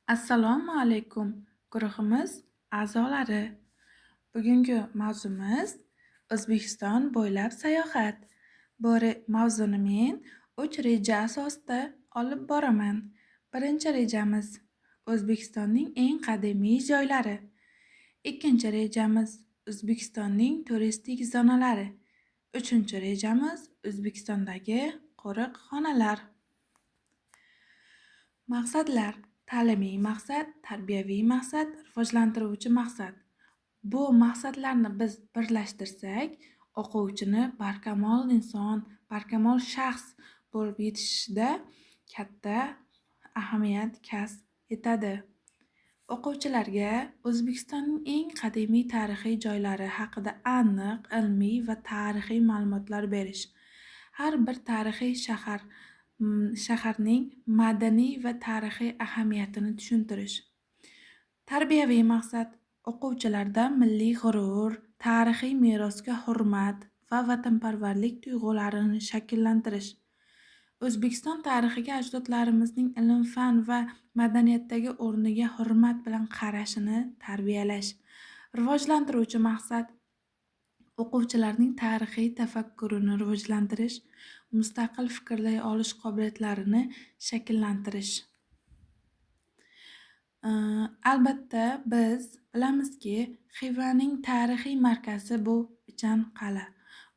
Assalomu alaykum, guruhimiz a'zolari. Bugungi mavzumiz O'zbekiston bo'ylab sayohat. Bu mavzuni men 3 reja asosida olib boraman. Birinchi rejamiz O'zbekistonning eng qadimiy joylari. Ikkinchi rejamiz O'zbekistonning turistik zonalari. Uchinchi rejamiz O'zbekistondagi qo'riqxonalar. Maqsadlar: ta'limiy maqsad, tarbiyaviy maqsad, rivojlantiruvchi maqsad. Bu maqsadlarni biz birlashtirsak, o'quvchini barkamol inson, barkamol shaxs bo'lib yetishishida katta ahamiyat kasb etadi. O'quvchilarga O'zbekistonning eng qadimiy tarixiy joylari haqida aniq, ilmiy va tarixiy ma'lumotlar berish. Har bir tarixiy shaharning madaniy va tarixiy ahamiyatini tushuntirish. Tarbiyaviy maqsad: o'quvchilarda milliy g'urur, tarixiy merosga hurmat va vatanparvarlik tuyg'ularini shakllantirish. O'zbekiston tarixiga ajdodlarimizning ilm-fan va madaniyatdagi o'rniga hurmat bilan qarashini tarbiyalash. Rivojlantiruvchi maqsad: o'quvchilarning tarixiy tafakkurini rivojlantirish, mustaqil fikrlay olish qobiliyatlarini shakllantirish. Albatta, biz bilamizki, Xivaning tarixiy markazi bu Ichan qal'a.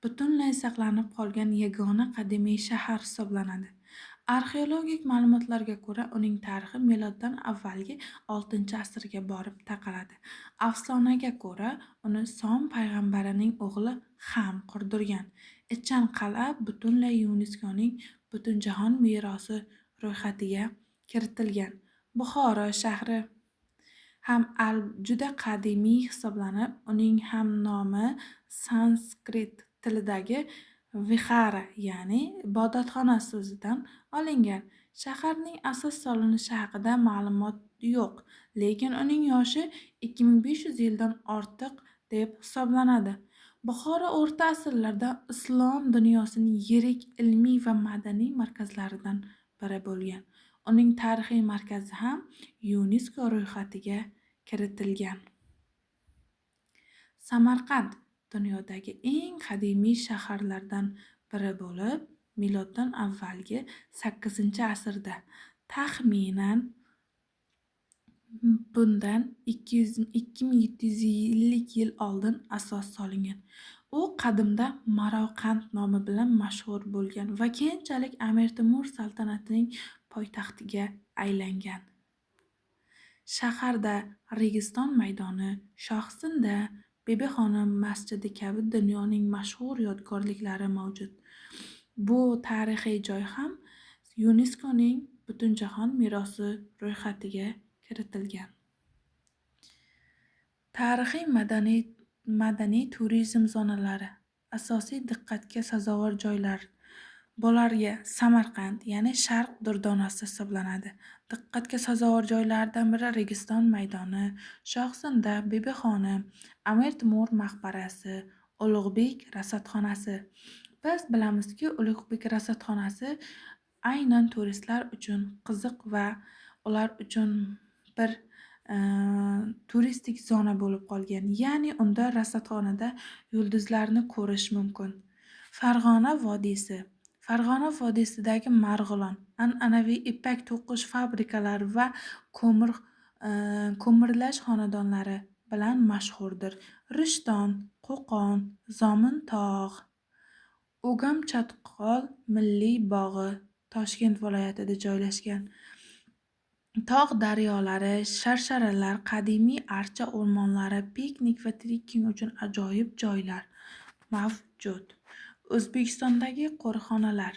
Butunlay saqlanib qolgan yagona qadimiy shahar hisoblanadi. Arxeologik ma'lumotlarga ko'ra, uning tarixi miloddan avvalgi 6-asrga borib taqaladi. Afsonaga ko'ra, uni Som payg'ambarining o'g'li Ham qurdirgan. Ichan qal'a butunlay YuNESKOning Butunjahon merosi ro'yxatiga kiritilgan. Buxoro shahri ham juda qadimiy hisoblanib, uning ham nomi sanskrit tilidagi vihara, ya'ni ibodatxona so'zidan olingan. Shaharning asos solinishi haqida ma'lumot yo'q, lekin uning yoshi 2500 yildan ortiq deb hisoblanadi. Buxoro o'rta asrlarda islom dunyosining yirik ilmiy va madaniy markazlaridan biri bo'lgan. Uning tarixiy markazi ham YuNESKO ro'yxatiga kiritilgan. Samarqand dunyodagi eng qadimiy shaharlardan biri bo'lib, miloddan avvalgi 8-asrda, taxminan bundan 2750 yil oldin asos solingan. U qadimda Maroqand nomi bilan mashhur bo'lgan va keyinchalik Amir Temur saltanatining poytaxtiga aylangan. Shaharda Registon maydoni, Shohsinda, Bibixonim masjidi kabi dunyoning mashhur yodgorliklari mavjud. Bu tarixiy joy ham YuNESKOning Butunjahon merosi ro'yxatiga kiritilgan. Tarixiy madaniy turizm zonalari. Asosiy diqqatga sazovor joylar. Bularga Samarqand, ya'ni Sharq durdonasi hisoblanadi. Diqqatga sazovor joylardan biri Registon maydoni, Shohsinda, Bibixonim, Amir Temur maqbarasi, Ulug'bek rasadxonasi. Biz bilamizki, Ulug'bek rasadxonasi aynan turistlar uchun qiziq va ular uchun bir turistik zona bo'lib qolgan. Ya'ni unda rasadxonada yulduzlarni ko'rish mumkin. Farg'ona vodiysi. Farg'ona vodiysidagi Marg'ilon an'anaviy ipak to'qish fabrikalari va ko'mirlash xonadonlari bilan mashhurdir. Rishton, Qo'qon, Zomin-tog', O'gam-Chatqol milliy bog'i Toshkent viloyatida joylashgan. Tog' daryolari, sharsharalar, qadimiy archa o'rmonlari, piknik va trekking uchun ajoyib joylar mavjud. O'zbekistondagi qo'riqxonalar.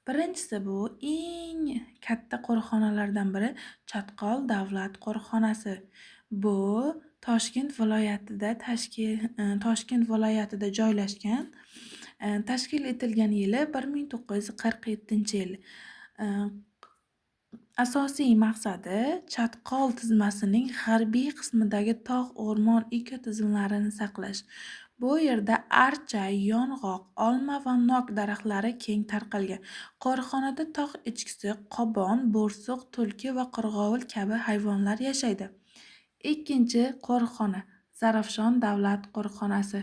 Birinchisi, bu eng katta qo'riqxonalardan biri Chatqol davlat qo'riqxonasi. Bu Toshkent viloyatida joylashgan. Tashkil etilgan yili 1947-yil. Asosiy maqsadi Chatqol tizmasining g'arbiy qismidagi tog', o'rmon ekotizimlarini saqlash. Bu yerda archa, yong'oq, olma va nok daraxtlari keng tarqalgan. Qo'riqxonada tog' echkisi, qobon, bo'rsiq, tulki va qirg'ovul kabi hayvonlar yashaydi. Ikkinchi qo'riqxona Zarafshon davlat qo'riqxonasi.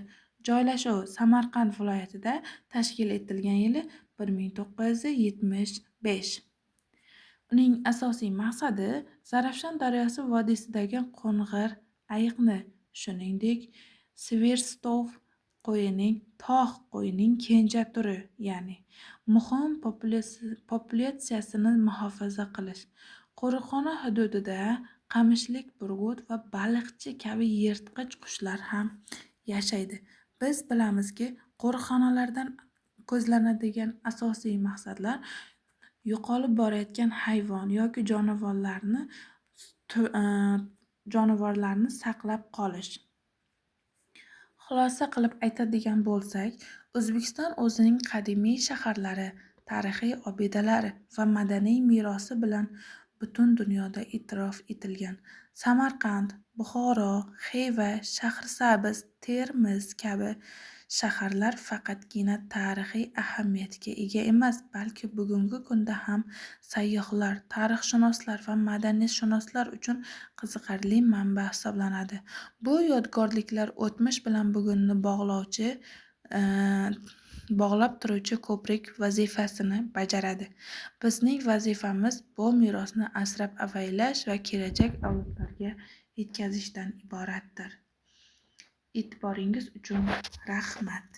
Joylashuvi Samarqand viloyatida, tashkil etilgan yili 1975. Uning asosiy maqsadi Zarafshon daryosi vodiysidagi qo'ng'ir ayiqni, shuningdek, Sverstov qo'yining, tog' qo'yining kenja turi, ya'ni muhim populyatsiyasini muhofaza qilish. Qo'riqxona hududida qamishlik burgut va baliqchi kabi yirtqich qushlar ham yashaydi. Biz bilamizki, qo'riqxonalardan ko'zlanadigan asosiy maqsadlar yo'qolib borayotgan hayvon yoki jonivorlarni saqlab qolish. Xulosa qilib aytadigan bo'lsak, O'zbekiston o'zining qadimiy shaharlari, tarixiy obidalari va madaniy merosi bilan butun dunyoda e'tirof etilgan. Samarqand, Buxoro, Xiva, Shahrisabz, Termiz kabi shaharlar faqatgina tarixiy ahamiyatga ega emas, balki bugungi kunda ham sayyohlar, tarixshunoslar va madaniyatshunoslar uchun qiziqarli manba hisoblanadi. Bu yodgorliklar o'tmish bilan bugunni bog'lab turuvchi ko'prik vazifasini bajaradi. Bizning vazifamiz bu merosni asrab-avaylash va kelajak avlodlarga yetkazishdan iboratdir. E'tiboringiz uchun rahmat.